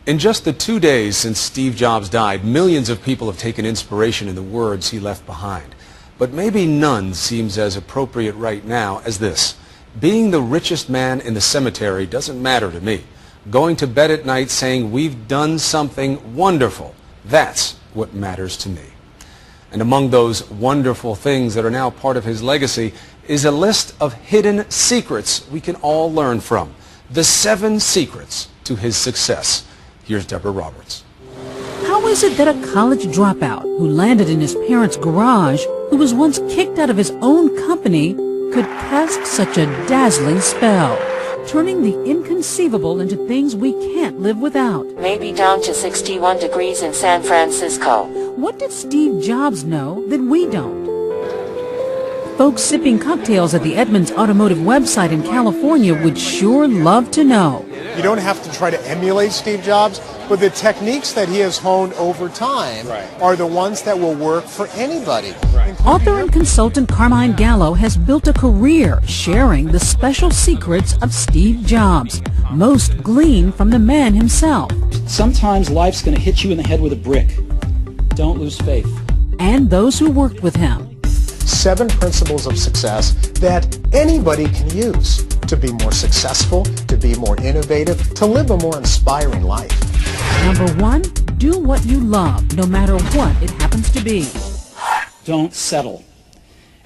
In just the 2 days since Steve Jobs died, millions of people have taken inspiration in the words he left behind. But maybe none seems as appropriate right now as this. Being the richest man in the cemetery doesn't matter to me. Going to bed at night saying we've done something wonderful, that's what matters to me. And among those wonderful things that are now part of his legacy is a list of hidden secrets we can all learn from. The 7 secrets to his success. Here's Deborah Roberts. How is it that a college dropout who landed in his parents' garage, who was once kicked out of his own company, could cast such a dazzling spell, turning the inconceivable into things we can't live without? Maybe down to 61 degrees in San Francisco. What did Steve Jobs know that we don't? Folks sipping cocktails at the Edmunds Automotive website in California would sure love to know. You don't have to try to emulate Steve Jobs, but the techniques that he has honed over time are the ones that will work for anybody. Author and consultant Carmine Gallo has built a career sharing the special secrets of Steve Jobs, most gleaned from the man himself. Sometimes life's going to hit you in the head with a brick. Don't lose faith. And those who worked with him. 7 principles of success that anybody can use to be more successful, to be more innovative, to live a more inspiring life. Number 1, do what you love, no matter what it happens to be. Don't settle.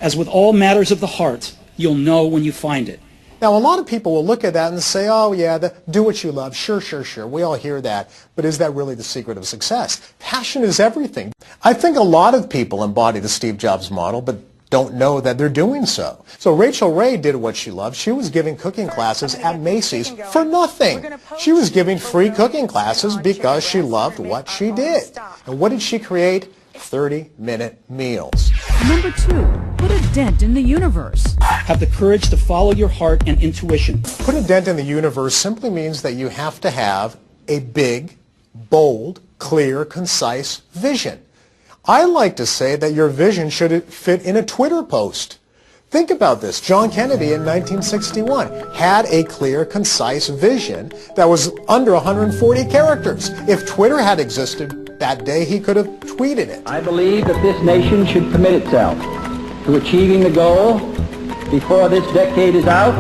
As with all matters of the heart, you'll know when you find it. Now, a lot of people will look at that and say, oh, yeah, do what you love. Sure. We all hear that. But is that really the secret of success? Passion is everything. I think a lot of people embody the Steve Jobs model, but don't know that they're doing so. So Rachel Ray did what she loved. She was giving cooking classes at Macy's for nothing. She was giving free cooking classes because she loved what she did. And what did she create? 30-minute meals. Number 2, put a dent in the universe. Have the courage to follow your heart and intuition. Put a dent in the universe simply means that you have to have a big, bold, clear, concise vision. I like to say that your vision should fit in a Twitter post. Think about this. John Kennedy in 1961 had a clear, concise vision that was under 140 characters. If Twitter had existed that day, he could have tweeted it. I believe that this nation should commit itself to achieving the goal before this decade is out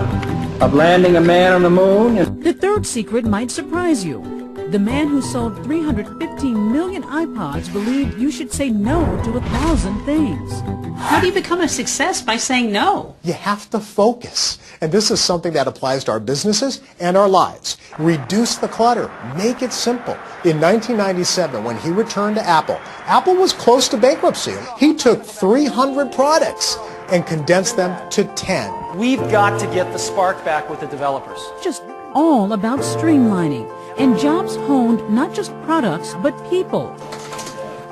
of landing a man on the moon. The 3rd secret might surprise you. The man who sold 315 million iPods believed you should say no to 1,000 things. How do you become a success by saying no? You have to focus. And this is something that applies to our businesses and our lives. Reduce the clutter. Make it simple. In 1997, when he returned to Apple, Apple was close to bankruptcy. He took 300 products and condensed them to 10. We've got to get the spark back with the developers. Just all about streamlining. And Jobs honed not just products, but people.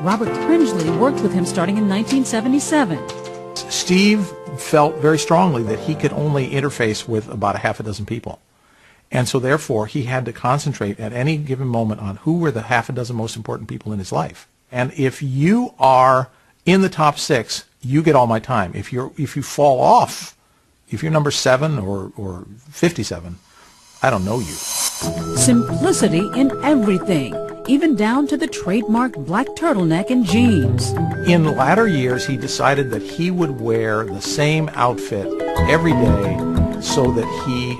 Robert Pringley worked with him starting in 1977. Steve felt very strongly that he could only interface with about 6 people. And so therefore he had to concentrate at any given moment on who were the 6 most important people in his life. And if you are in the top 6, you get all my time. If you fall off, if you're number 7 or 57, I don't know you. Simplicity in everything, even down to the trademarked black turtleneck and jeans. In latter years, he decided that he would wear the same outfit every day so that he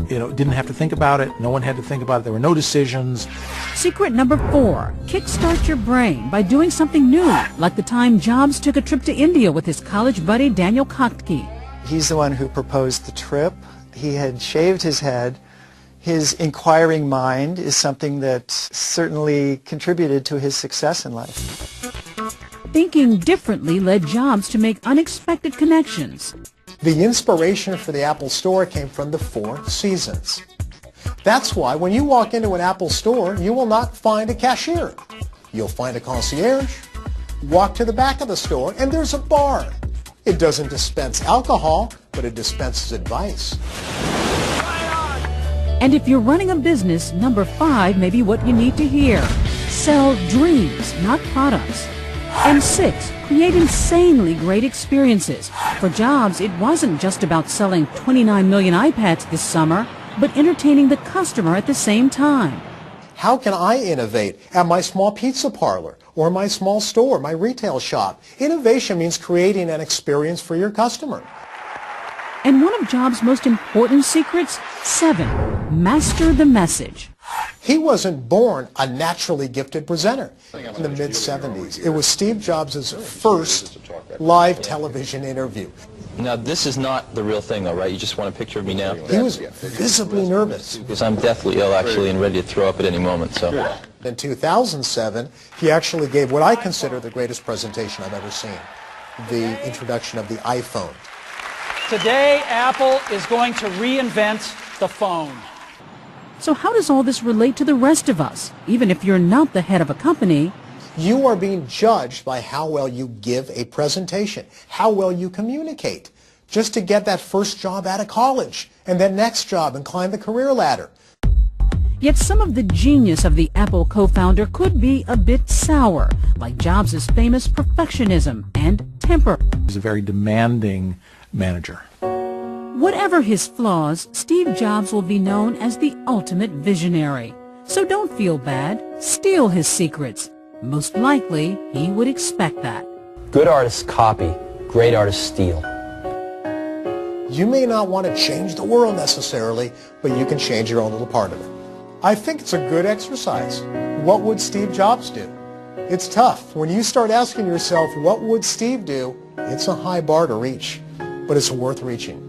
didn't have to think about it. No one had to think about it. There were no decisions. Secret number 4, kickstart your brain by doing something new, like the time Jobs took a trip to India with his college buddy Daniel Kotke. He's the one who proposed the trip. He had shaved his head. His inquiring mind is something that certainly contributed to his success in life. Thinking differently led Jobs to make unexpected connections. The inspiration for the Apple Store came from the 4 seasons. That's why when you walk into an Apple store, you will not find a cashier. You'll find a concierge. Walk to the back of the store, and there's a bar. It doesn't dispense alcohol, but it dispenses advice. And if you're running a business, number 5 may be what you need to hear. Sell dreams, not products. And 6, create insanely great experiences. For Jobs, it wasn't just about selling 29 million iPads this summer, but entertaining the customer at the same time. How can I innovate at my small pizza parlor or my small store, my retail shop? Innovation means creating an experience for your customer. And one of Jobs' most important secrets, 7, master the message. He wasn't born a naturally gifted presenter. In the mid-70s, it was Steve Jobs' first live television interview. Now, this is not the real thing, though, right? You just want a picture of me now? He was visibly nervous. Because I'm deathly ill, actually, and ready to throw up at any moment, so. In 2007, he actually gave what I consider the greatest presentation I've ever seen, the introduction of the iPhone. Today, Apple is going to reinvent the phone. So how does all this relate to the rest of us? Even if you're not the head of a company, you are being judged by how well you give a presentation, how well you communicate, just to get that first job out of college, and that next job and climb the career ladder. Yet some of the genius of the Apple co-founder could be a bit sour, like Jobs' famous perfectionism and temper. He's a very demanding manager. Whatever his flaws, Steve Jobs will be known as the ultimate visionary. So don't feel bad. Steal his secrets. Most likely, he would expect that. Good artists copy. Great artists steal. You may not want to change the world necessarily, but you can change your own little part of it. I think it's a good exercise. What would Steve Jobs do? It's tough. When you start asking yourself, what would Steve do? It's a high bar to reach, but it's worth reaching.